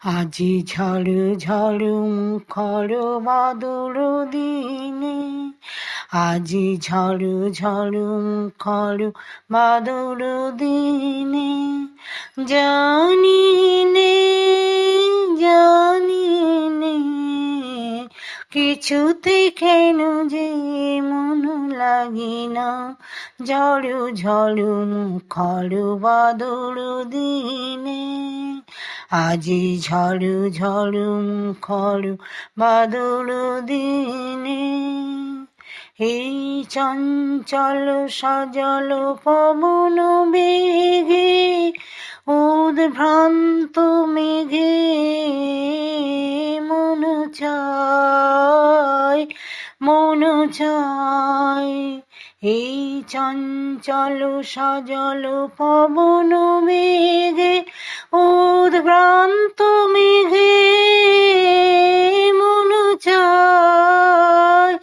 আজি ঝড় ঝড় মুখর বাদল দিনে, আজি ঝড় ঝড় মুখর বাদল দিনে, জানি নে জানি নে কিছুতে কেন যে মন লাগে না, ঝড় ঝড় মুখর বাদল দিনে, আজি ঝড় ঝড় মুখর বাদল দিনে। এই চঞ্চল সজল পবন বেগে, উদ্ভ্রান্ত মেঘে মন চায়, মন চায়। এই চঞ্চল সজল পবন বেগে, উদ্ভ্রান্ত মেঘে মন চায়,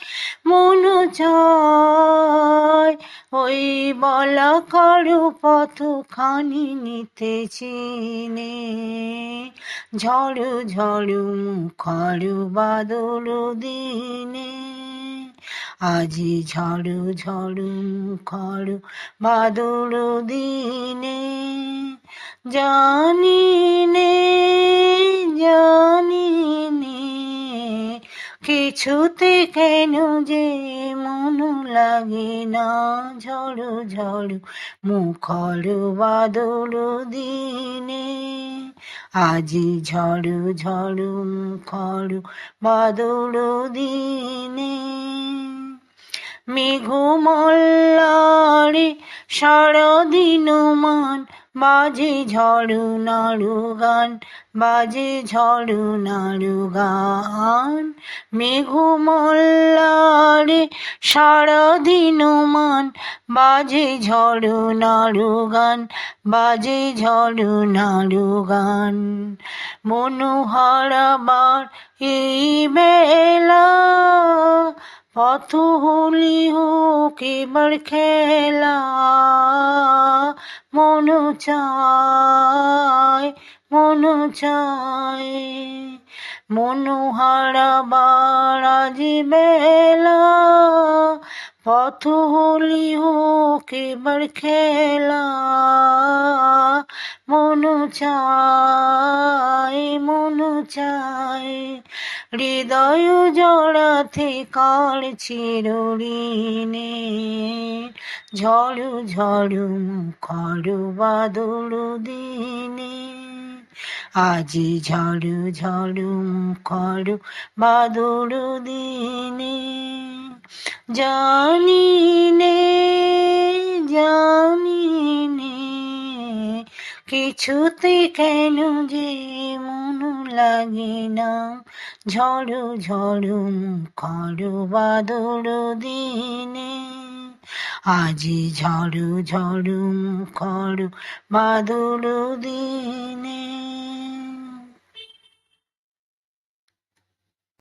মন চায়। ওই বলা করো পথখানি নিতে চিনে, ঝড় ঝড় মুখর বাদল দিনে, আজি ঝড় ঝড় মুখর বাদল দিনে, জানি নে জানি নে কিছুতে কেন যে মন লাগে না, ঝড় ঝড় মুখর বাদল দিনে, আজি ঝড় ঝড় মুখর বাদল দিনে। মেঘমল্লারে সারাদিন মান, বাজে ঝড় নাড়ু গান, বাজে ঝড় নাড়ু গান। মেঘমল্লারে সারাদিন মান, বাজে ঝড় নাড়ু গান, বাজে ঝড় নাড়ু গান। মনোহারাবার এই বেলা, পথ হলি হোক এবার খেলা, মন চায়, মন চায়। মনোহারাবার আজ বেলা, পথ হলি হোক এবার খেলা, মন চায়, মন চায়। হৃদয় জড়াতে কাল চিরঋণে, ঝড় ঝড় মুখর বাদল দিনে, আজি ঝড় ঝড় মুখর বাদল দিনে, জানি নে জানি নে কিছুতে কেন যে মন লাগে না, ঝড় ঝড় মুখর বাদল দিনে, আজি ঝড় ঝড় মুখর বাদল দিনে।